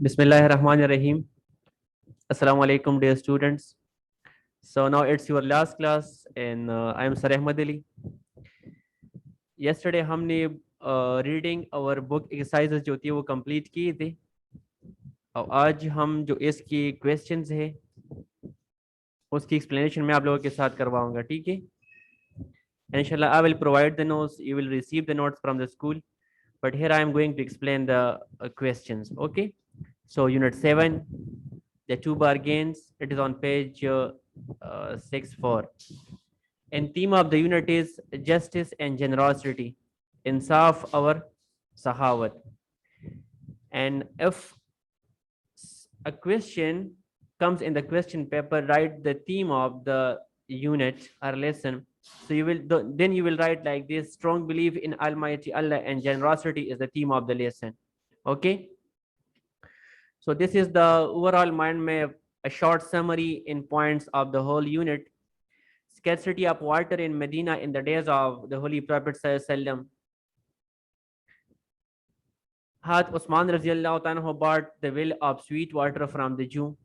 Bismillahirrahmanirrahim. Assalamu alaikum, dear students. So now it's your last class, and I am Sir Ahmad Ali. Yesterday हमने reading और book exercises जो थी वो complete किए थे, और आज हम जो इसकी क्वेश्चंस है उसकी एक्सप्लेनेशन मैं आप लोगों के साथ करवाऊंगा, ठीक है? Inshallah, I will provide the notes. You will receive the notes from the school, but here I am going to explain the questions. Okay. So Unit 7, the two bargains. It is on page 6-4. And theme of the unit is justice and generosity, insaf our sahawat. And if a question comes in the question paper, write the theme of the unit or lesson. So you will then you will write like this: strong belief in Almighty Allah and generosity is the theme of the lesson. Okay. So this is the overall mind map, a short summary in points of the whole unit. Scarcity of water in Medina in the days of the Holy Prophet Sallallahu had Usman Raziallahu Anhu bought the well of sweet water from the Jew.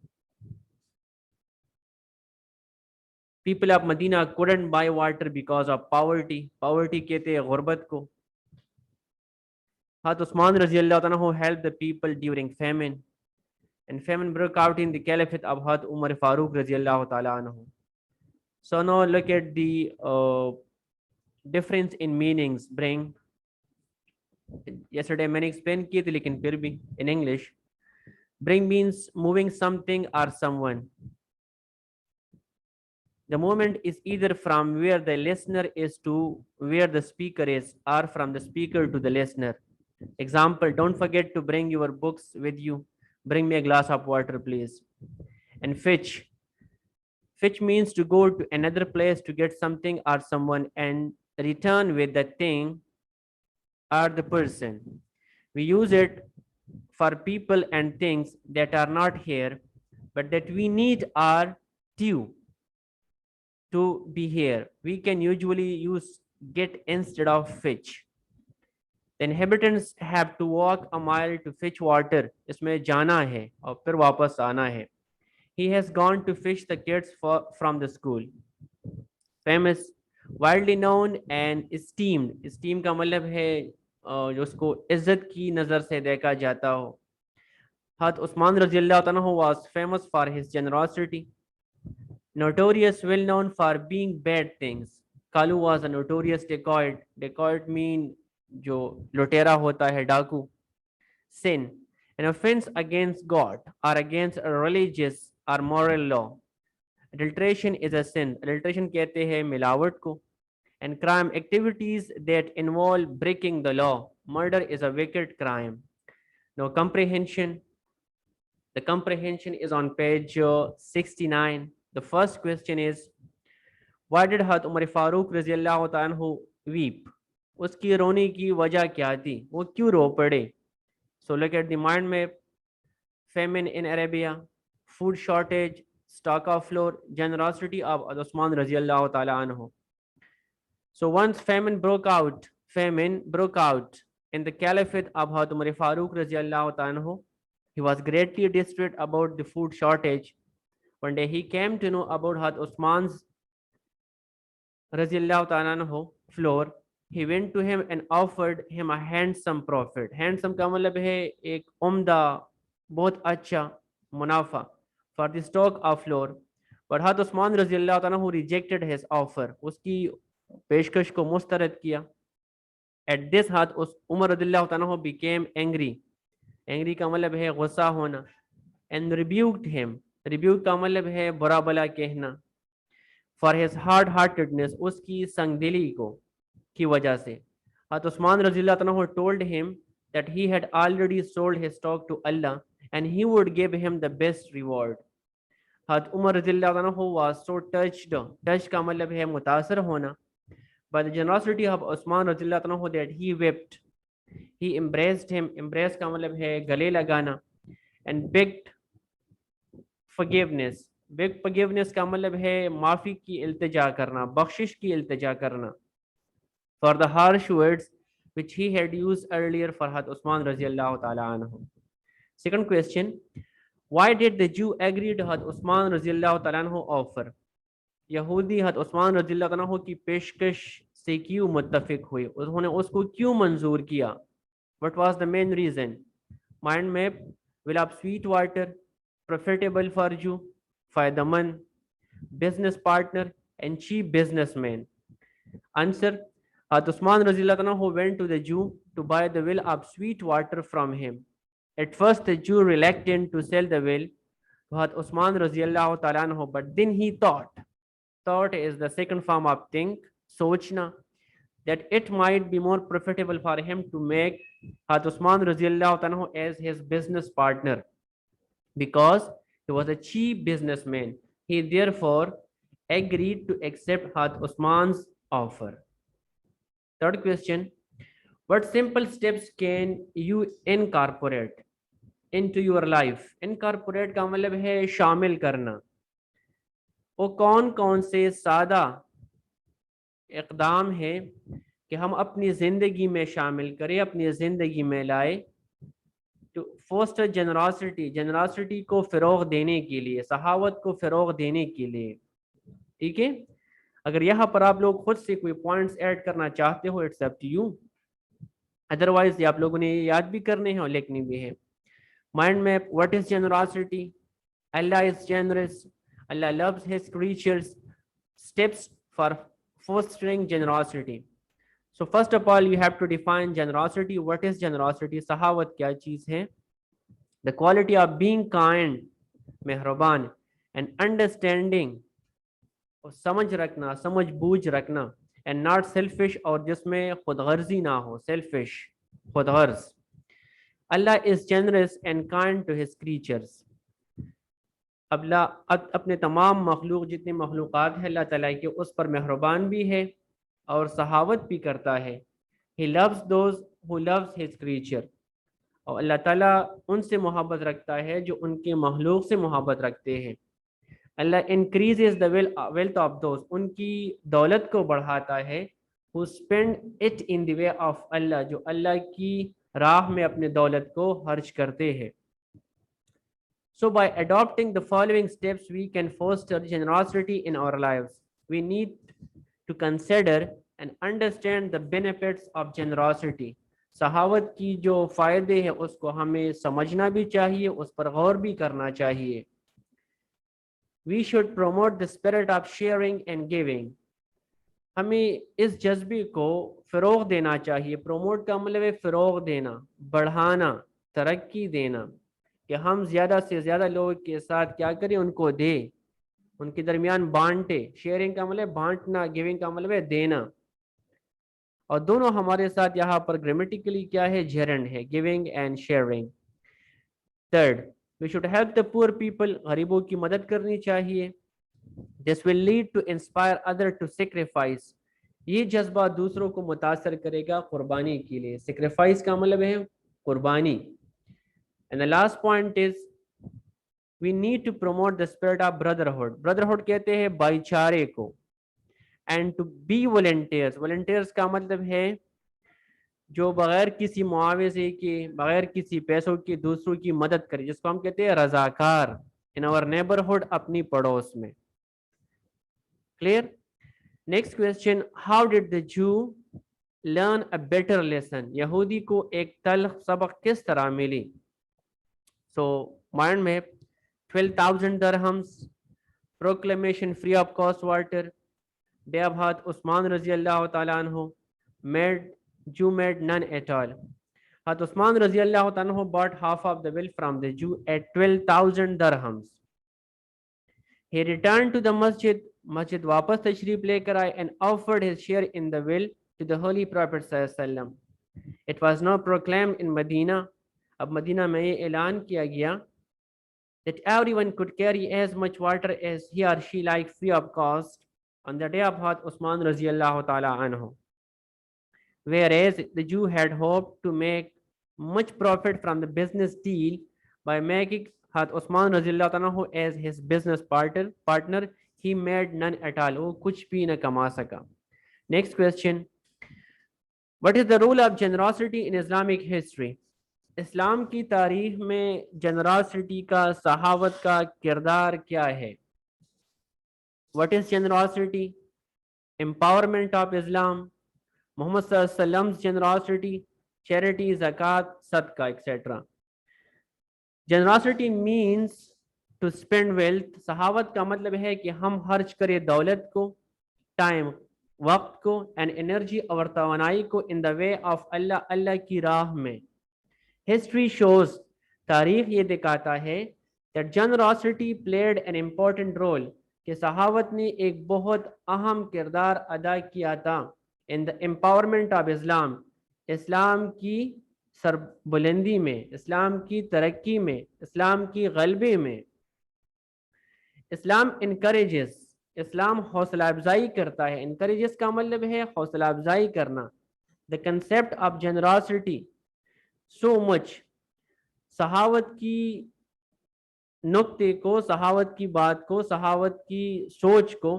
People of Medina couldn't buy water because of poverty. Poverty कहते हैं गुर्बत को. Had Usman Raziallahu Anhu helped the people during famine, and famine broke out in the caliphate of Had Umar Farooq Raziallahu Ta'ala Anhu. So now look at the difference in meanings. Bring. Yesterday मैंने explain किए थे, लेकिन फिर भी in English. Bring means moving something or someone. The movement is either from where the listener is to where the speaker is, or from the speaker to the listener. Example: don't forget to bring your books with you. Bring me a glass of water, please. And fetch. Fetch means to go to another place to get something or someone and return with the thing or the person. We use it for people and things that are not here, but that we need or due to be here. We can usually use get instead of fetch. The inhabitants have to walk a mile to fetch water. इसमें जाना है और फिर वापस आना है. He has gone to fetch the kids from the school. Famous, widely known and esteemed. Esteem का मतलब है जो उसको इज्जत की नज़र से देखा जाता हो. Had Usman Raziallahu Anhu was famous for his generosity. Notorious, well known for being bad things. Kalu was a notorious dacoit. Dacoit mean जो लुटेरा होता है, डाकू. Sin, an offense against God or against a religious or moral law. Adulteration is a sin. Adulteration कहते हैं मिलावट को. And crime, activities that involve breaking the law. Murder is a wicked crime. Now comprehension. The comprehension is on page 69. The first question is, why did Had Umar Farooq Raziallahu Anhu weep? उसकी रोने की वजह क्या थी? वो क्यों रो पड़े? So look at the mind map. Famine in Arabia, food shortage, stock of flour, generosity of Usman Raziallahu Ta'ala Anhu. So once famine broke out in the caliphate of Had Umar Farooq Raziallahu Anhu. He was greatly distressed about the food shortage. One day he came to know about Had Usman's Raziallahu Ta'ala Anhu flour. He went to him and offered him a handsome profit. Handsome का मतलब है एक उम्दा, बहुत अच्छा मुनाफा for the stock of flour. But Had Usman Raziallahu Ta'ala Anhu rejected his offer. उसकी पेशकश को मुस्तरद किया. At this Had Umar Raziallahu Ta'ala Anhu became angry. Angry का मतलब है गुस्सा होना. And rebuked him. Rebuke का मतलब है बुरा भला कहना. For his hard-heartedness, उसकी संगदिली को की वजह से. Had Usman Raziallahu Anhu told him that he had already sold his stock to Allah and he would give him the best reward. Had Umar Raziallahu Anhu was so touched. Touched का मतलब है मुतासर होना. By the generosity of Usman Raziallahu Anhu that he wept. He embraced him. Embrace का मतलब है गले लगाना. And begged forgiveness. Beg forgiveness का मतलब है माफी की इल्तिजा करना, बख्शिश की इल्तिजा करना. For the harsh words which he had used earlier for Had Usman Raziallahu Ta'ala Anhu. Second question, why did the Jew agree to Had Usman रज़ियल्लाहु तआला अन्हु offer? यहूदी हद उस्मान रज़ियल्लाहु अन्हु की पेशकश से क्यों मुत्तफिक हुए, उन्होंने उसको क्यों मंजूर किया? What was the main reason? Mind map, will up sweet water, profitable for you, फायदेमंद, business partner and cheap businessman. Answer, Uthman रज़ियल्लाहु अन्हु went to the Jew to buy the well of sweet water from him. At first the Jew reluctant to sell the well to Uthman रज़ियल्लाहु ta'ala anhu, but then he thought is the second form of think, sochna, that it might be more profitable for him to make Uthman रज़ियल्लाहु ta'ala anhu as his business partner, because he was a cheap businessman. He therefore agreed to accept Uthman's offer. Third question, what simple steps can you incorporate into your life? Incorporate का मतलब है शामिल करना. वो कौन कौन से सादा इक़दाम है कि हम अपनी ज़िंदगी में शामिल करें, अपनी ज़िंदगी में लाए, टू फोस्टर जनरॉसिटी, जनरॉसिटी को फ़रोग़ देने के लिए, सहावत को फ़रोग़ देने के लिए. ठीक है, अगर यहाँ पर आप लोग खुद से कोई पॉइंट्स ऐड करना चाहते हो, it's up to you. Otherwise ये आप लोगों ने याद भी करने हैं और लिखनी भी है. Mind map, what is generosity? Allah is generous, Allah loves his creatures. Steps for fostering generosity. So first of all, you have to define generosity. What is generosity? सहावत क्या चीज है? The quality of being kind, मेहरबान, and understanding, और समझ रखना, समझ बूझ रखना, and not selfish, और जिसमें खुदगर्जी ना हो, selfish, Khudgarz. Allah is generous and kind to his creatures. अल्लाह अपने तमाम मखलूक, जितने मखलूक़ात हैं अल्लाह ताला के, उस पर मेहरबान भी है और सहावत भी करता है. He loves those who loves his creature. और अल्लाह ताला उनसे मोहब्बत रखता है जो उनके मखलूक से मोहब्बत रखते हैं. अल्लाह increases the wealth of those, उनकी दौलत को बढ़ाता है, who spend it in the way of Allah, जो अल्लाह की राह में अपने दौलत को खर्च करते हैं. So by adopting the following steps, we can foster generosity in our lives. We need to consider and understand the benefits of generosity. सहावत की जो फायदे हैं उसको हमें समझना भी चाहिए, उस पर गौर भी करना चाहिए. We should promote the spirit of sharing and giving. हमें इस जज्बे को फ़रोग़ देना चाहिए. प्रोमोट का मतलब है फ़रोग़ देना, बढ़ाना, तरक्की देना, कि हम ज़्यादा से ज़्यादा लोगों के साथ क्या करें, उनको दे, उनके दरमियान बांटे. शेयरिंग का मतलब बांटना, गिविंग का मतलब है देना, और दोनों हमारे साथ यहाँ पर ग्रामेटिकली क्या है, जेरेंड है, giving and sharing. Third, we should help the poor people, गरीबों की मदद करनी चाहिए. This will lead to inspire other to sacrifice, ये जज्बा दूसरों को मुतासर करेगा कुर्बानी के लिए. सेक्रीफाइस का मतलब है कुर्बानी. And the last point is, we need to promote the spirit of brotherhood. Brotherhood कहते हैं भाईचारे को. And to be volunteers. Volunteers का मतलब है जो बगैर किसी मुआवजे के, बगैर किसी पैसों के दूसरों की मदद करे, जिसको हम कहते हैं रजाकार. In our neighborhood, अपनी पड़ोस में. Clear? Next question, how did the Jew learn a better lesson? यहूदी को एक तल्ख सबक किस तरह मिली? So mind map, 12,000 dirhams, proclamation free of cost water, day of Uthman रज़ियल्लाहु ta'ala anhu, Jew made none at all. Uthman रज़ियल्लाहु ta'ala anhu bought half of the will from the Jew at 12,000 dirhams. He returned to the masjid वापस तशरीफ लेकर आए, and offered his share in the will to the Holy Prophet sallallahu alaihi wasallam. It was now proclaimed in Medina, अब Medina में ये ऐलान किया गया, that everyone could carry as much water as he or she liked free of cost on the day of Uthman रज़ियल्लाहु ta'ala anhu. Whereas the Jew had hoped to make much profit from the business deal by making Uthman रज़ियल्लाहु ta'ala anhu as his business partner, he made none at all. वो कुछ भी न कमा सका. Next question, what is the role of generosity in Islamic history? इस्लाम की तारीख में जनरॉसिटी का, सहावत का किरदार क्या है? What is generosity? Empowerment of Islam, Mohammad सल्लल्लाहु अलैहि वसल्लम generosity, charity, zakat, sadqa etcetera. Generosity means to spend wealth. सहावत का मतलब है कि हम खर्च करें दौलत को, टाइम, वक्त को, एंड एनर्जी और तवानाई को इन द वे ऑफ अल्लाह, अल्लाह की राह में। हिस्ट्री शोज, तारीख ये दिखाता है that generosity played an important role, कि सहावत ने एक बहुत अहम किरदार अदा किया था in the empowerment of Islam, Islam की सरबुलंदी में, इस्लाम की तरक्की में, इस्लाम की गलबे में। इस्लाम इनकरेजेस, इस्लाम हौसला अफजाई करता है। इनकरेजेस का मतलब है हौसला अफजाई करना। The concept of generosity so much, सहावत की नुक्ते को, सहावत की बात को, सहावत की सोच को,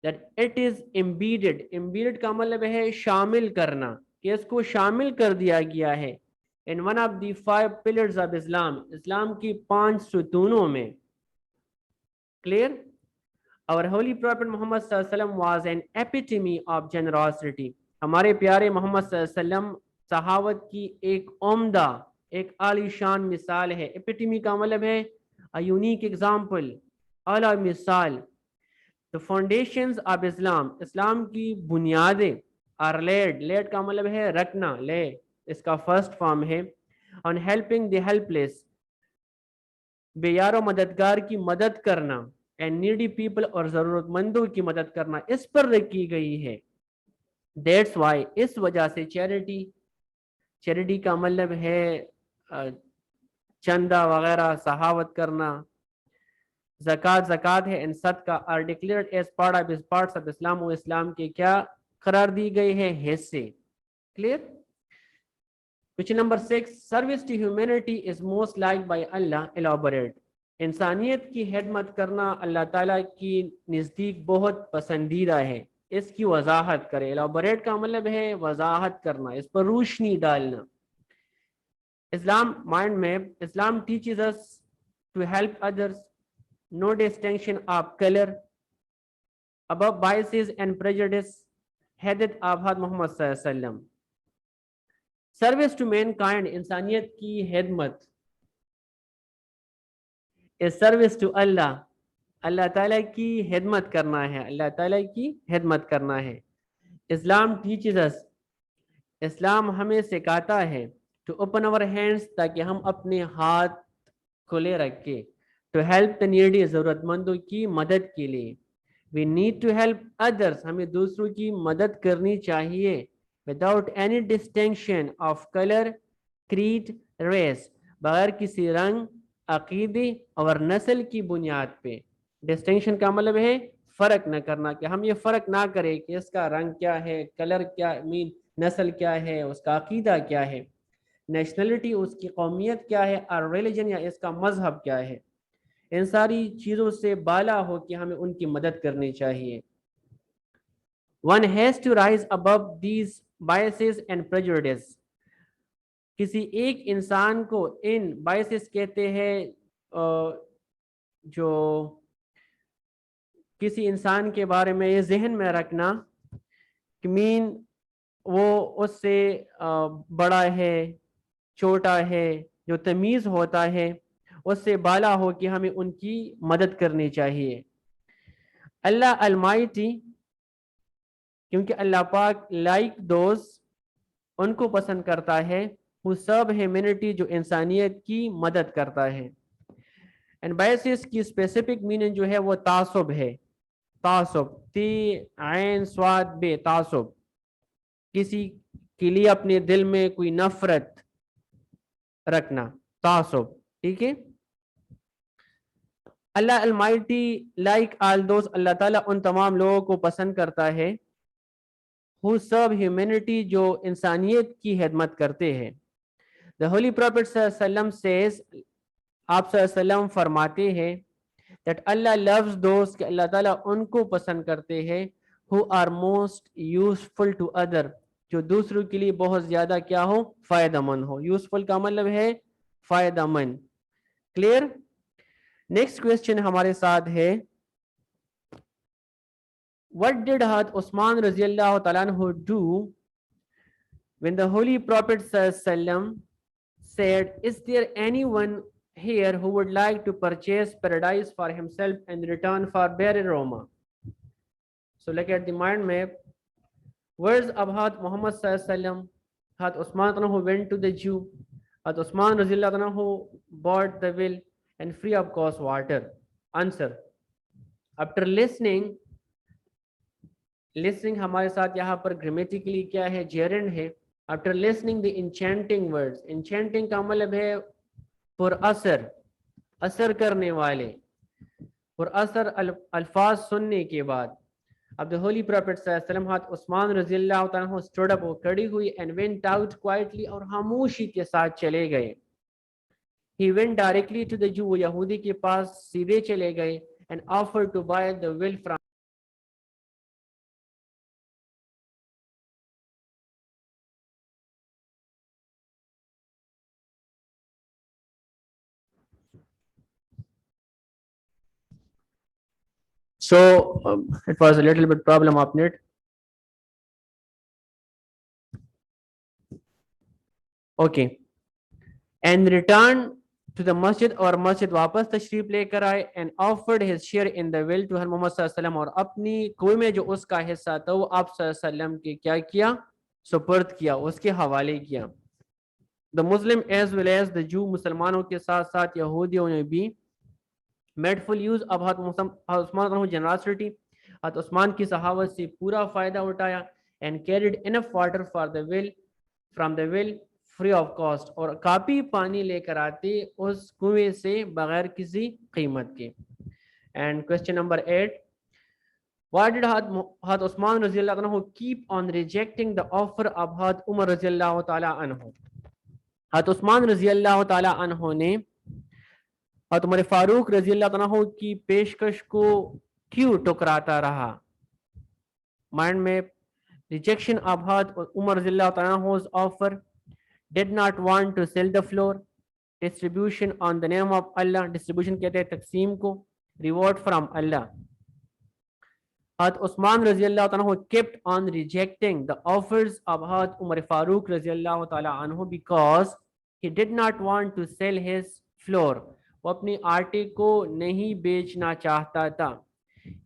दैट इट इज एम्बीडेड। एम्बीडेड का मतलब है शामिल करना, कि इसको शामिल कर दिया गया है in one of the 5 pillars of Islam, Islam की 5 सुतूनों में। Clear? Our holy prophet Muhammad sallallahu alaihi wasallam was an epitome of generosity. हमारे प्यारे मोहम्मद सल्लल्लाहु अलैहि वसल्लम सहावत की एक उम्दा, एक आलीशान मिसाल है। एपिटमी का मतलब है a unique example, आला मिसाल। The foundations of Islam, इस्लाम की बुनियादें are laid, laid का मतलब है रखना, ले इसका फर्स्ट फॉर्म है, on helping the helpless, बेयारो मददगार की मदद करना, एंड नीडी पीपल, और जरूरतमंदों की मदद करना, इस पर रखी गई है। दैट्स वाई, इस वजह से चैरिटी, चैरिटी का मतलब है चंदा वगैरह, सहावत करना, ज़कात, ज़कात है, एंड सदका are declared as parts of Islam, वो इस्लाम के क्या करार दी गई है? हिस्से। Clear? Question number 6, service to humanity is most like by Allah, elaborate. इंसानियत की खिदमत करना अल्लाह ताला की नज़दीक बहुत पसंदीदा है, इसकी वजाहत करे। एलॉबरेट का मतलब है वजाहत करना, इस पर रोशनी डालना। इस्लाम माइंड में, Islam teaches us to help others, no distinction of colour, above biases and prejudice, हैदत आबाद मोहम्मद सल्लल्लाहु अलैहि वसल्लम। सर्विस टू मैनकाइंड, इंसानियत की खिदमत, इज सर्विस टू अल्लाह, अल्लाह ताला की खिदमत करना है, अल्लाह ताला की खिदमत करना है। इस्लाम टीचेस अस, इस्लाम हमें सिखाता है टू ओपन अवर हैंड्स, ताकि हम अपने हाथ खुले रखें, टू हेल्प द नीडी, ज़रूरतमंदों की मदद के लिए। We need to help others, हमें दूसरों की मदद करनी चाहिए, without any distinction of colour, creed, race, बगैर किसी रंग, अकीदे और नस्ल की बुनियाद पे। डिस्टिंक्शन का मतलब है फ़र्क न करना, कि हम ये फ़र्क ना करें कि इसका रंग क्या है, कलर क्या मीन, नस्ल क्या है, उसका अकीदा क्या है, नेशनलिटी उसकी कौमियत क्या है, और रिलीजन या इसका मजहब क्या है। इन सारी चीज़ों से बाला हो कि हमें उनकी मदद करनी चाहिए। One has to rise above these biases and prejudice, किसी एक इंसान को, इन बायसेस कहते हैं जो किसी इंसान के बारे में ये जहन में रखना कि मीन वो उससे बड़ा है, छोटा है, जो तमीज़ होता है उससे बाला हो कि हमें उनकी मदद करनी चाहिए। अल्लाह अलमाइटी, क्योंकि अल्लाह पाक लाइक दोस्त, उनको पसंद करता है, वो सब ह्यूमैनिटी, जो इंसानियत की मदद करता है। एंड बायसेस की स्पेसिफिक मीनिंग जो है वो तासुब है। तासुब, ती ऐन स्वाद बे, तासुब, किसी के लिए अपने दिल में कोई नफरत रखना, तासुब। ठीक है? अल्लाह अलमाइटी लाइक ऑल दोस्त, अल्लाह ताला उन तमाम लोगों को पसंद करता है, हु सर्व ह्यूमैनिटी, जो इंसानियत की खिदमत करते हैं। द होली प्रॉफेट सल्लल्लाहु अलैहि वसल्लम सेज, आप सल्लल्लाहु अलैहि वसल्लम फरमाते हैं दैट अल्लाह लव्स दोस्त, कि अल्लाह ताला उनको पसंद करते हैं, who are most useful to other, जो दूसरों के लिए बहुत ज़्यादा क्या हो, फ़ायदेमंद हो। यूजफुल का मतलब है फायदामंद। क्लियर। नेक्स्ट क्वेश्चन हमारे साथ है, what did Hazrat Usman radiallahu ta'ala anhu do when the Holy Prophet sallam said, is there anyone here who would like to purchase paradise for himself and return for bare Roma? So look at the mind map. Words of Hazrat Muhammad sallam, Hazrat Usman who went to the Jew, Hazrat Usman radiallahu who bought the will and free of cost water. Answer, after listening हमारे साथ यहाँ पर grammatically क्या है, gerund है। After listening the enchanting words, enchanting का मतलब है पुरअसर, असर करने वाले, पुरअसर अल्फाज सुनने के बाद, अब द होली प्रॉफेट सल्लल्लाहु अलैहि वसल्लम उस्मान रज़ियल्लाहु ताला अन्हु स्टूड अप, वो खड़ी हुई, एंड वेंट आउट क्वाइटली, और खामोशी के साथ चले गए। He went directly to the Jew, वो यहूदी के पास सीधे चले गए, and offer to buy the well from, so it was a little bit problem of net. Okay, and return to the masjid, और मस्जिद वापस तशरीफ लेकर आए, and offered his share in the will to Mohammad सल्लल्लाहु अलैहि वसल्लम, और अपनी कुएं में जो उसका हिस्सा था वो आप सल्लल्लाहु अलैहि वसल्लम के क्या किया, सुपुर्द किया, उसके हवाले किया। The Muslim as well as the Jew, मुसलमानों के साथ साथ यहूदियों ने भी made full use of Usman generosity, Usman की सहावत से पूरा फायदा उठाया, and carried enough water for the well from the well free of cost, और काफी पानी लेकर आते उस कुएं से बगैर किसी कीमत के। And question number 8, why did Hazrat Usman रज़ियल्लाहु अन्हु keep on rejecting the offer of Hazrat Umar रज़ियल्लाहु ताला अन्हु? hazrat उस्मान रज़ियल्लाहु ताला अन्हु ने hazrat उमर फारूक रज़ियल्लाहु अन्हु की पेशकश को क्यों टुकराता रहा? माइंड में, रिजेक्शन ऑफ hazrat उमर रज़ियल्लाहु ताला अन्हु's offer, did not want to sell the floor, distribution on the name of Allah, distribution कहते हैं तकसीम को, reward from Allah. Hazrat Usman रज़ियल्लाहु ताला kept on rejecting the offers of Hazrat Umar Farooq रज़ियल्लाहु ताला anhu because he did not want to sell his floor, वो अपने आटे को नहीं बेचना चाहता था।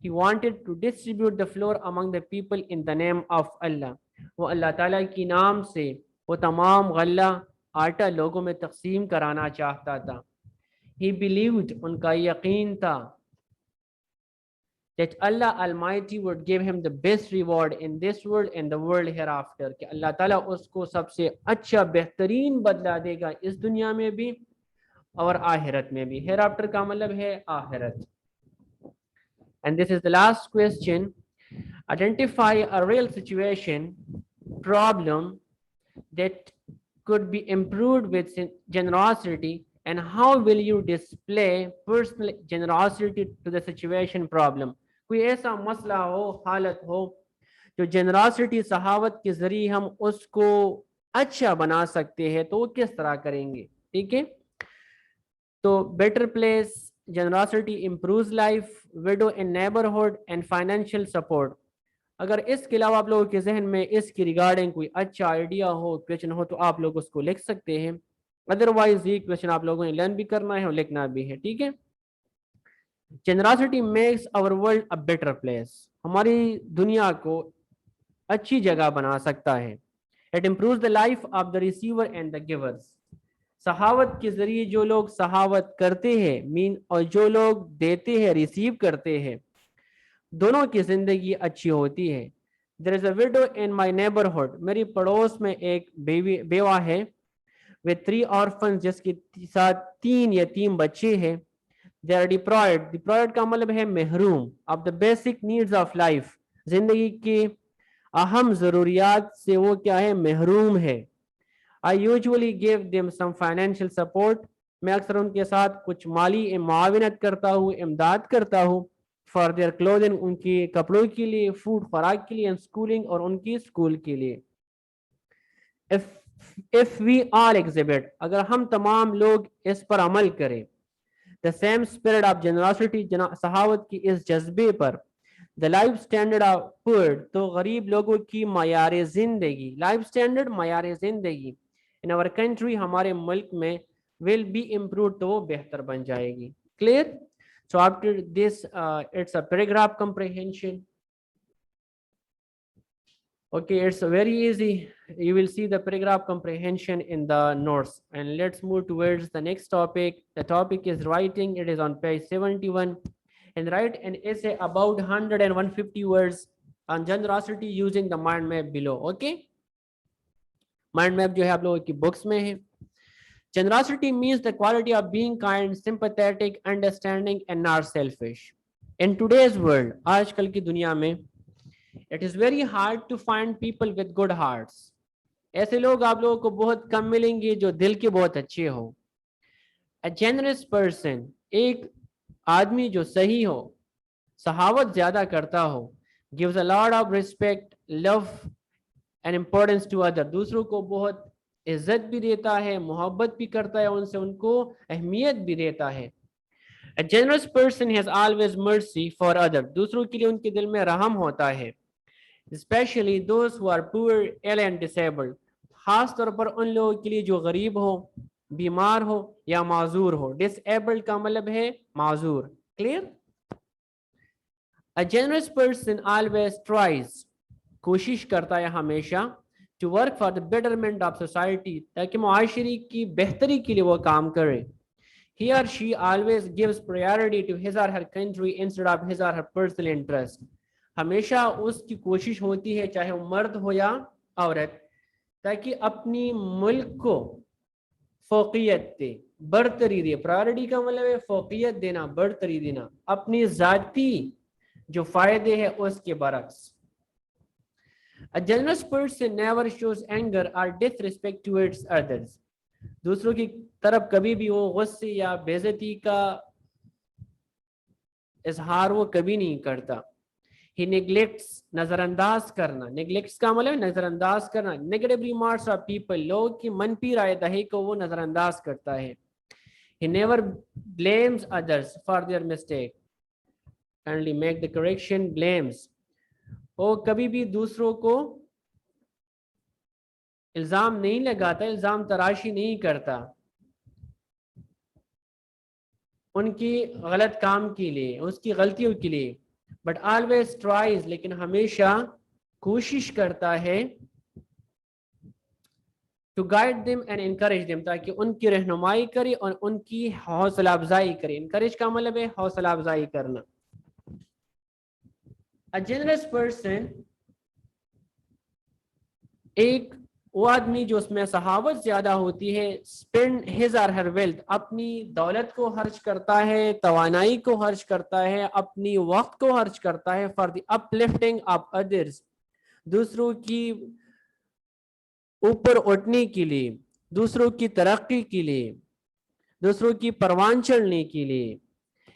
He wanted to distribute the floor among the people in the name of Allah, वो अल्लाह ताला की नाम से वो तमाम गल्ला आटा लोगों में तकसीम कराना चाहता था। He believed, उनका यकीन था, that Allah Almighty would give him the best reward in this world and the world hereafter, कि अल्लाह ताला उसको सबसे अच्छा बेहतरीन बदला देगा इस दुनिया में भी और आखिरत में भी। हेराफ्टर का मतलब है आखिरत। And this is the last question. Identify a real situation, problem that could be improved with generosity, and how will you display personal generosity to the situation problem? कोई ऐसा मसला हो, हालत हो जो जेनरसिटी सहावत के जरिए हम उसको अच्छा बना सकते हैं, तो वो किस तरह करेंगे? ठीक है, तो better place, generosity improves life, window in neighbourhood, and financial support. अगर इसके अलावा आप लोगों के जहन में इसकी रिगार्डिंग कोई अच्छा आइडिया हो, क्वेश्चन हो, तो आप लोग उसको लिख सकते हैं। अदरवाइज ये क्वेश्चन आप लोगों ने लर्न भी करना है और लिखना भी है। ठीक है, generosity makes our world a better place, हमारी दुनिया को अच्छी जगह बना सकता है। It improves the life of the receiver and the givers, सहावत के जरिए जो लोग सहावत करते हैं मीन, और जो लोग देते हैं रिसीव करते हैं, दोनों की जिंदगी अच्छी होती है। There is a widow in my neighbourhood, मेरी पड़ोस में एक बेवा है, विद 3 ऑर्फन, जिसके साथ 3 यतीम बच्चे हैं। दे आर डिप्राइव्ड, डिप्राइव्ड का मतलब है महरूम, of the basic needs of life, जिंदगी के अहम जरूरियात से वो क्या है, महरूम है। I usually give them some financial support, मैं अक्सर उनके साथ कुछ माली मुआविनत करता हूँ, इमदाद करता हूँ। फॉर देयर क्लोथिंग, उनके कपड़ों के लिए, फूड खुराक के लिए, एंड स्कूलिंग, और उनकी स्कूल के लिए। If if we all exhibit, अगर हम तमाम लोग इस पर अमल करें, the same spirit of generosity, सहावत की इस जज्बे पर, the life standard of poor, तो गरीब लोगों की मायार जिंदगी, लाइफ स्टैंडर्ड मायार जिंदगी in our country, हमारे मुल्क में will be improved, तो वो बेहतर बन जाएगी. Clear? So after this, it's a paragraph comprehension. Okay, it's very easy. You will see the paragraph comprehension in the notes. And let's move towards the next topic. The topic is writing. It is on page 71. And write an essay about 100 and 150 words on generosity using the mind map below. Okay? Mind map जो है आप लोगों की books में है. Generosity means the quality of being kind, sympathetic, understanding, and not selfish. In today's world, आजकल की दुनिया में, it is very hard to find people with good hearts. ऐसे लोग आप लोगों को बहुत कम मिलेंगे जो दिल के बहुत अच्छे हो. A generous person, एक आदमी जो सही हो, सहावत ज्यादा करता हो, gives a lot of respect, love and importance to other. दूसरों को बहुत इज्जत भी देता है, मोहब्बत भी करता है उनसे, उनको अहमियत भी देता है. A generous person has always mercy for other. दूसरों के लिए उनके दिल में रहम होता है. Especially those who are poor, ill and disabled. खास तौर पर उन लोगों के लिए जो गरीब हो, बीमार हो या माजूर हो. Disabled का मतलब है माजूर. Clear? A generous person always tries, कोशिश करता है हमेशा, to work for the betterment of society, ताकि मुआशरे की बेहतरी के लिए वो काम करे. He or she always gives priority to his or her country instead of his or her personal interest. हमेशा उसकी कोशिश होती है, चाहे वो मर्द हो या औरत, ताकि अपनी मुल्क को फोकियत दे, बरतरी दे. प्रायोरिटी का मतलब है फोकियत देना, बरतरी देना, अपनी जाती जो फायदे हैं उसके बरक्स. A generous person never shows anger or disrespect towards others. दूसरों की तरफ कभी भी वो गुस्से या बेइज्जती का इजहार वो कभी नहीं करता. He neglects, नजरअंदाज करना. Neglects का मतलब नजरअंदाज करना. Negative remarks of people, लोगों की मनफी राय दही को वो नजरअंदाज करता है. He never blames others for their mistake. Kindly make the correction. Blames, वो कभी भी दूसरों को इल्जाम नहीं लगाता, इल्जाम तराशी नहीं करता उनकी गलत काम के लिए, उसकी गलतियों के लिए. बट ऑलवेज ट्राइज, लेकिन हमेशा कोशिश करता है, to guide them and encourage them, ताकि उनकी रहनुमाई करे और उनकी हौसला अफजाई करे. इनकरेज का मतलब है हौसला अफजाई करना. अ जेनरस पर्सन, एक वो आदमी जो उसमें सहावत ज्यादा होती है, स्पेंड हिज और हर वेल्थ, अपनी दौलत को खर्च करता है, तवानाई को खर्च करता है, अपनी वक्त को खर्च करता है, for the uplifting of others, दूसरों की ऊपर उठने के लिए, दूसरों की तरक्की के लिए, दूसरों की परवान चढ़ने के लिए.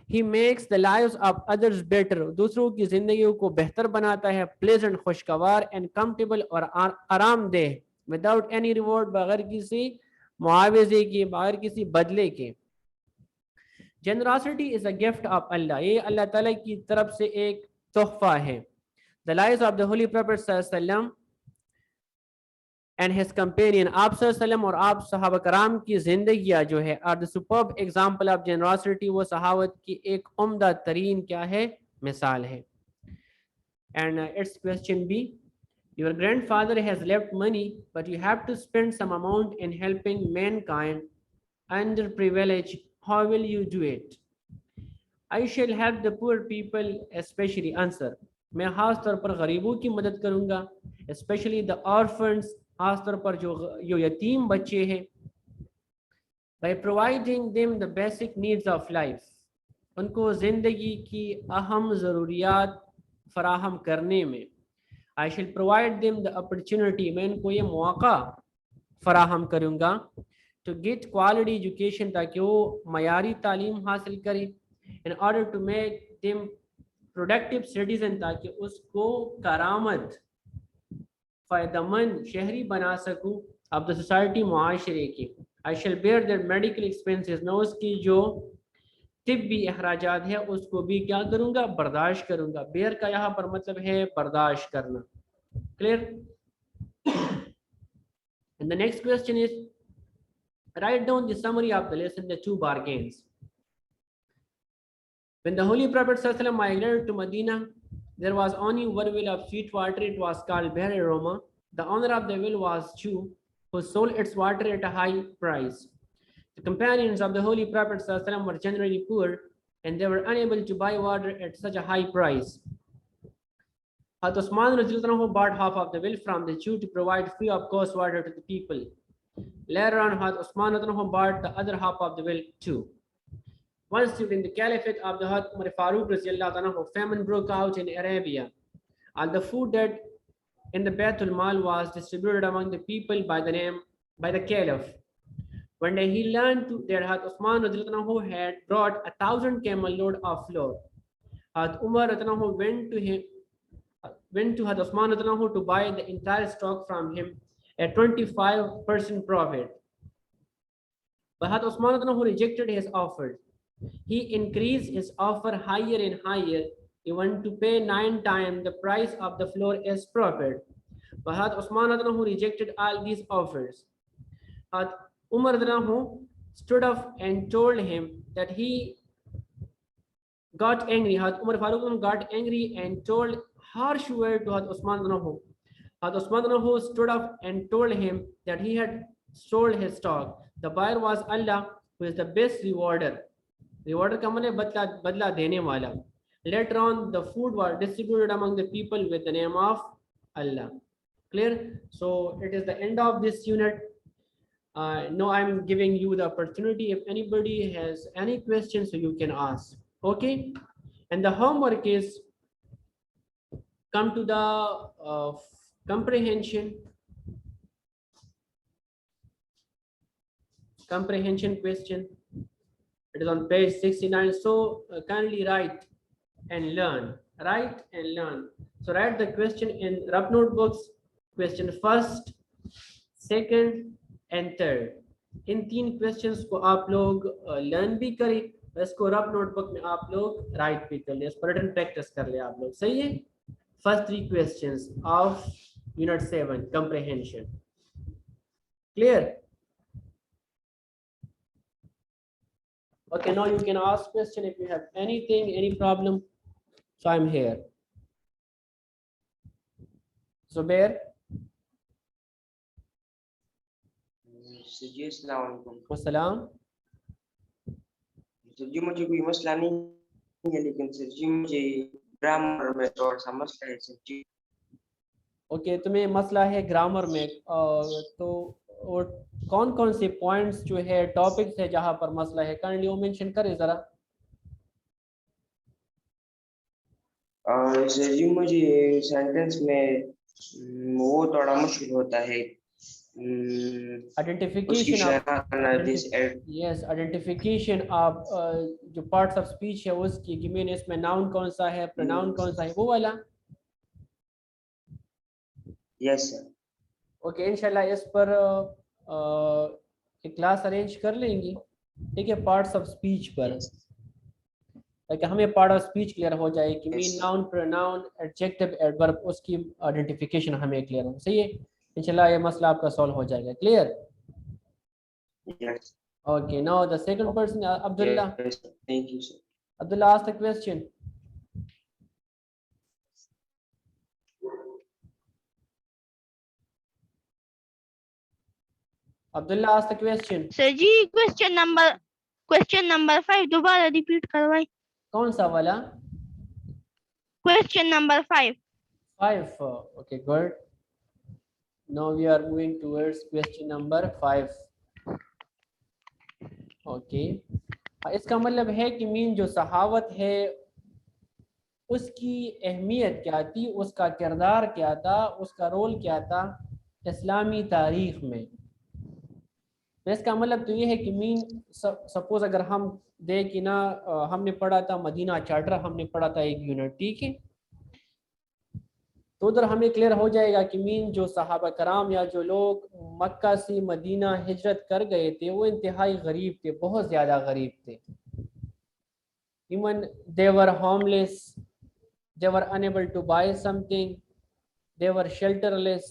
He makes the lives of others better, दूसरों की जिंदगियों को बेहतर बनाता है, प्लेजेंट, खुशगवार एंड कंफर्टेबल और आरामदेह, विदाउट एनी रिवॉर्ड, बगैर किसी मुआवजे के, बगैर किसी बदले के. Generosity is a gift of Allah, ये अल्लाह ताला की तरफ से एक तोहफा है. The lives of the holy prophet सल्लल्लाहु अलैहि वसल्लम एंड हिज कंपेनियन, आप सल्लम और आप सहाबा कराम की जिंदगियां जो है, are the superb example of generosity, वो सहावत की एक उम्दा तरीन क्या है, मिसाल है. And it's question B, your grandfather has left money but you have to spend some amount in helping mankind underprivileged, how will you do it? I shall help the poor people especially. Answer, मैं खास तौर पर गरीबों की मदद करूंगा, especially the orphans, खास तौर पर जो यतीम बच्चे हैं, by providing them the basic needs of life, उनको जिंदगी की अहम ज़रूरियात फराहम करने में. I shall provide them the opportunity, मैं इनको ये मौका फराहम करूंगा, to get quality education, ताकि वो मयारी तालीम हासिल करें, in order to make them productive citizen, ताकि उसको करामत फ़ायदेमंद शहरी बना सकूं अब द सोसाइटी मुआशरे की, I shall bear that medical expenses, मैं उसकी जो तिब्बी अखराजात है उसको भी क्या करूंगा, बर्दाश्त करूंगा। बेयर का यहाँ पर मतलब है बर्दाश्त करना। Clear? And the next question is, write down the summary of the lesson, the two bargains. When the Holy Prophet ﷺ migrated to Medina, there was only one well of sweet water. It was called Behr Roma. The owner of the well was Jew, who sold its water at a high price. The companions of the Holy Prophet ﷺ were generally poor, and they were unable to buy water at such a high price. Hazrat Usman bought half of the well from the Jew to provide free of cost water to the people. Later on, Hazrat Usman bought the other half of the well too. Once during the caliphate of the Hazrat Umar Farooq, famine broke out in Arabia. All the food that in the Baitul Mal was distributed among the people by the caliph. One day he learned that Hazrat Usman had brought 1,000 camel load of flour. Hazrat Umar went to Hazrat Usman to buy the entire stock from him at 25% profit. But Hazrat Usman rejected his offer. He increased his offer higher and higher, even to pay 9 times the price of the flour as profit. But Hazrat Usman rejected all these offers. Hazrat Umar stood up and told him that he got angry. Hazrat Umar Farooq got angry and told harsh word to Hazrat Usman. Hazrat Usman stood up and told him that he had sold his stock. The buyer was Allah, who is the best rewarder. Rewarder का मतलब बदला देने वाला. Later on, the food was distributed among the people with the name of Allah. Clear? So it is the end of this unit. Now I'm giving you the opportunity. If anybody has any questions, so you can ask. Okay? And the homework is come to the comprehension question. It is on page 69. So kindly write and learn. Write and learn. So write the question in rough notebooks. Question first, second and third. In 3 questions को आप लोग learn भी करें, इसको rough notebook में आप लोग right भी कर ले, इस पर रिटन प्रैक्टिस कर ले आप लोग. सही है? First 3 questions of unit 7 comprehension. Clear? Okay, now you can ask question if you have anything, any problem. So I'm here. Zubair. Sir ji अस्सलाम वालेकुम. अस्सलाम. सर जी मुझे कोई मसला नहीं है, लेकिन सर जी मुझे ग्रामर में थोड़ा सा मसला है सर जी. ओके, तुम्हें मसला है ग्रामर में. तो और कौन कौन से पॉइंट्स जो है टॉपिक्स है जहां पर मसला है, काइंडली वो मेंशन करें जरा. सर जी मुझे सेंटेंस में वो थोड़ा मुश्किल होता है. आइडेंटिफिकेशन आप जो पार्ट्स ऑफ स्पीच है उसकी, कि मैंने इसमें नाउन कौन सा है, प्रोनाउन कौन सा है, वो वाला. Yes sir. ओके, इंशाल्लाह इस पर एक क्लास अरेंज कर लेंगे. ठीक है, पार्ट्स ऑफ स्पीच पर, ताकि हमें पार्ट ऑफ स्पीच क्लियर हो जाए कि mean, noun, pronoun, adjective, adverb, उसकी आइडेंटिफिकेशन हमें क्लियर हो. सही है? इंशाल्लाह ये मसला आपका सॉल्व हो जाएगा. Clear? Yes. Okay, now the second person, Abdullah. Thank you sir. Abdullah, ask the question. Abdullah, ask the question. Sir ji question number 5 दोबारा रिपीट करवाएं. कौन सा वाला? Question number 5. 5. Okay, good. Now we are moving towards question number 5. Okay. इसका मतलब है कि mean जो सहावत है उसकी अहमियत क्या थी, उसका किरदार क्या था, उसका रोल क्या था इस्लामी तारीख में. इसका मतलब तो ये है कि मीन सपोज अगर हम देख कि ना, हमने पढ़ा था मदीना चार्टर, हमने पढ़ा था एक यूनिट. ठीक है, तो उधर हमें क्लियर हो जाएगा कि मीन जो सहाबा कराम या जो लोग मक्का से मदीना हिजरत कर गए थे वो इंतहाई गरीब थे, बहुत ज़्यादा गरीब थे। Even they were homeless, they were unable to buy something, they were shelterless,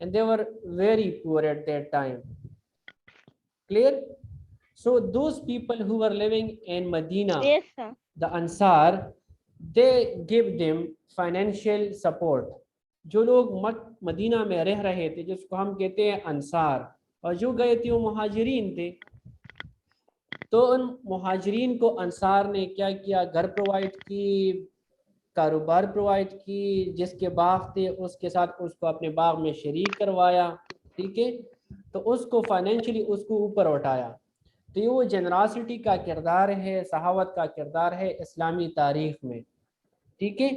and they were very poor at that time. Clear? So those people who were living in Medina, Yes, sir. the Ansar, they give them financial support. जो लोग Medina में रह रहे थे जिसको हम कहते हैं अंसार, और जो गए थे वो मुहाजिरीन थे, तो उन मुहाजिरीन को अंसार ने क्या किया, घर प्रोवाइड की, कारोबार प्रोवाइड की, जिसके बाग थे उसके साथ उसको अपने बाग में शरीक करवाया, ठीक है, तो उसको फाइनेंशियली उसको ऊपर उठाया। तो ये वो जनरसिटी का किरदार है, सहावत का किरदार है इस्लामी तारीख में, ठीक है।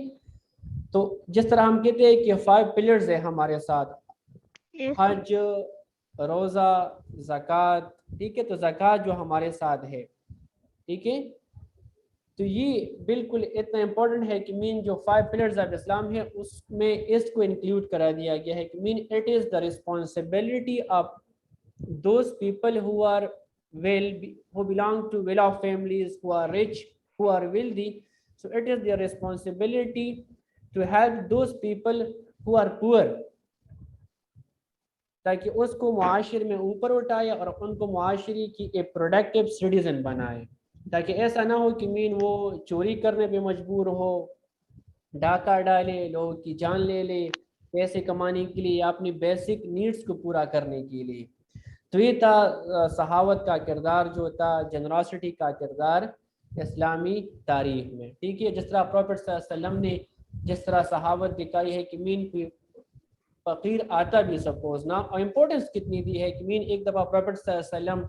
तो जिस तरह हम कहते हैं कि 5 पिलर्स है हमारे साथ, Yes, sir. हज, रोज़ा, ज़कात, ठीक है, तो ज़कात जो हमारे साथ है, ठीक है, तो ये बिल्कुल इतना इम्पोर्टेंट है कि मीन जो 5 पिलर्स ऑफ इस्लाम है उसमें इसको इंक्लूड करा दिया गया है कि mean it is the responsibility of those people who are who belong to well-off families, who are rich, who are wealthy. So it is their responsibility to help those people who are poor, ताकि उसको मुआशरे में ऊपर उठाए और उनको मुआशरे की एक प्रोडक्टिव सिटीजन बनाए, ताकि ऐसा ना हो कि मीन वो चोरी करने पे मजबूर हो, डाका डाले, लोगों की जान ले ले पैसे कमाने के लिए या अपनी बेसिक नीड्स को पूरा करने के लिए। तो ये था सहावत का किरदार, जो था जनरसिटी का किरदार इस्लामी तारीख में, ठीक है। जिस तरह प्रॉफेट सल्लल्लाहु अलैहि वसल्लम ने जिस तरह सहावत दिखाई है कि मीन फ़कीर आता भी सपोज ना, और इम्पोर्टेंस कितनी दी है कि मीन एक दफ़ा प्रॉफेट सल्लल्लाहु अलैहि वसल्लम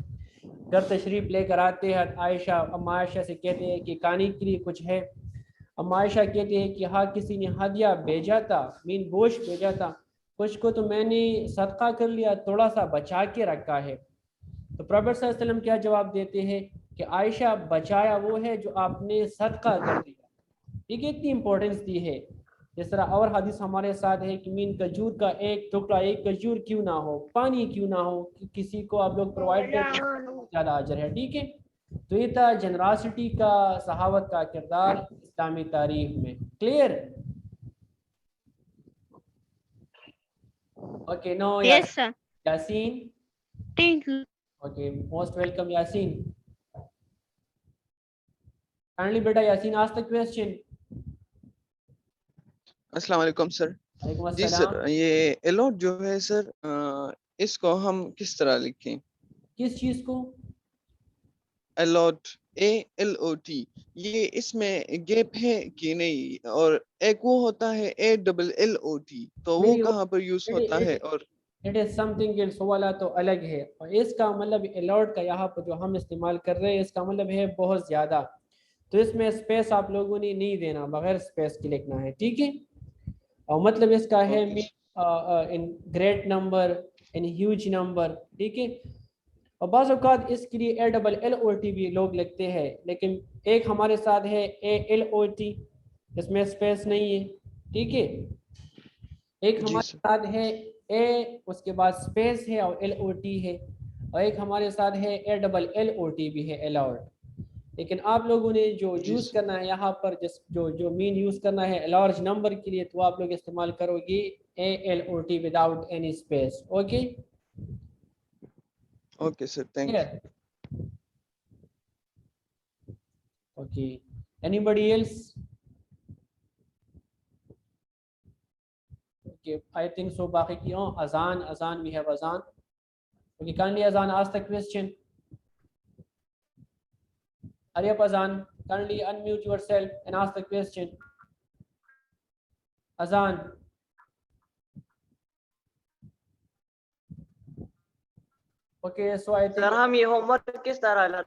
घर तशरीफ़ लेकर आते हैं, आयशा अम्मा आयशा से कहते हैं कि खाने के लिए कुछ है, अम्मा आयशा कहते हैं कि हाँ किसी ने हदिया भेजा था, मीन गोश्त भेजा था, कुछ को तो मैंने सदका कर लिया, थोड़ा सा बचा के रखा है। तो प्रॉफेट सल्लल्लाहु अलैहि वसल्लम क्या जवाब देते हैं कि आयशा बचाया वो है जो आपने सदका कर दिया, ठीक है, इतनी इंपॉर्टेंस दी है। जिस तरह और हदीस हमारे साथ है कि मीन खजूर का एक टुकड़ा, एक खजूर क्यों ना हो, पानी क्यों ना हो, कि किसी को आप लोग प्रोवाइड करते हैं ज़्यादा अजर है, ठीक है। तो ये था जनरसिटी का, सहावत का किरदार इस्लामी तारीख में। Clear? Okay, no, Yes, sir. Yasin. Thank you. Okay, most welcome, Yasin. Kindly, beta Yasin, ask the question. अस्सलाम वालेकुम सर। वालेकुम जी अस्सलाम। सर, ये अलॉट जो है सर, इसको हम किस तरह लिखें? किस चीज को? अलॉट, ALOT, ये इसमें गैप है कि नहीं? और एक वो होता है ALLOT, तो वो नहीं, कहाँ पर यूज होता है? और इट इज समथिंग एल्स, वाला तो अलग है, और इसका मतलब अलॉट का यहाँ पर जो हम इस्तेमाल कर रहे हैं इसका मतलब है बहुत ज्यादा, तो इसमें स्पेस आप लोगों ने नहीं देना, बगैर स्पेस के लिखना है, ठीक है। और मतलब इसका है in great number, in huge number, ठीक है। और बाज़ औक़ात इसके लिए ALLOT भी लोग लिखते हैं, लेकिन एक हमारे साथ है ALOT, इसमें स्पेस नहीं है, ठीक है। एक हमारे साथ है A, उसके बाद स्पेस है और LOT है, और एक हमारे साथ है ALLOT भी है, अलॉट। लेकिन आप लोगों ने जो यूज़ करना है यहाँ पर, जिस जो मीन यूज़ करना है लार्ज नंबर के लिए, तो आप लोग इस्तेमाल करोगे ALOT without any space. Okay okay sir, thank you. Okay, anybody else? Okay, I think so. बाकी की अजान, वी हैव अजान। ओके, kindly अजान, ask the question. Hurry up, Azan. Kindly unmute yourself and ask the question. Azan. Okay, so I think. Sir हम ये homework किस तरह ला?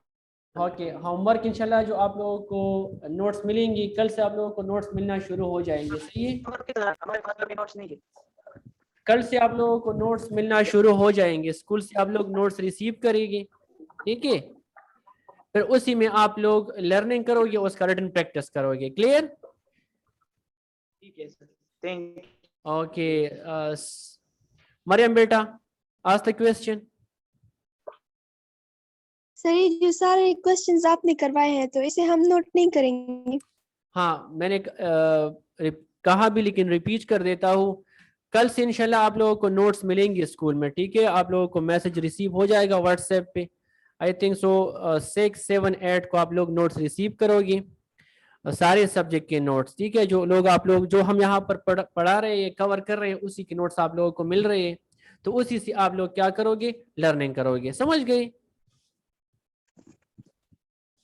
Okay, homework इंशाल्लाह जो आप लोगों को नोट्स मिलेंगी, कल से आप लोगों को नोट्स मिलना शुरू हो जाएंगे, सही है? हमारे पास अभी नोट्स नहीं है। कल से आप लोगों को नोट्स मिलना शुरू हो जाएंगे, स्कूल से आप लोग नोट्स रिसीव करेंगे, ठीक है। फिर उसी में आप लोग लर्निंग करोगे, उसका रिटन प्रैक्टिस करोगे। क्लियर? ठीक है sir, Thank Okay, Mariam beta, ask the question. Sir ये जो सारे क्वेश्चंस आपने करवाए हैं तो इसे हम नोट नहीं करेंगे। हाँ, मैंने कहा भी, लेकिन रिपीट कर देता हूँ। कल से इंशाल्लाह आप लोगों को नोट्स मिलेंगे स्कूल में, ठीक है? आप लोगों को मैसेज रिसीव हो जाएगा व्हाट्सएप पे। आई थिंक सो 6, 7, 8 को आप लोग नोट्स रिसीव करोगे, सारे सब्जेक्ट के नोट्स, ठीक है? जो लोग आप लोग जो हम यहाँ पर पढ़ा रहे हैं, कवर कर रहे हैं, उसी के नोट्स आप लोगों को मिल रहे हैं। तो उसी से आप लोग क्या करोगे? लर्निंग करोगे। समझ गए?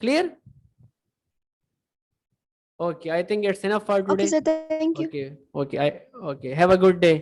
Clear? Okay, I think it's enough for okay today. Sir, thank you. Okay, okay, okay. Have a good day.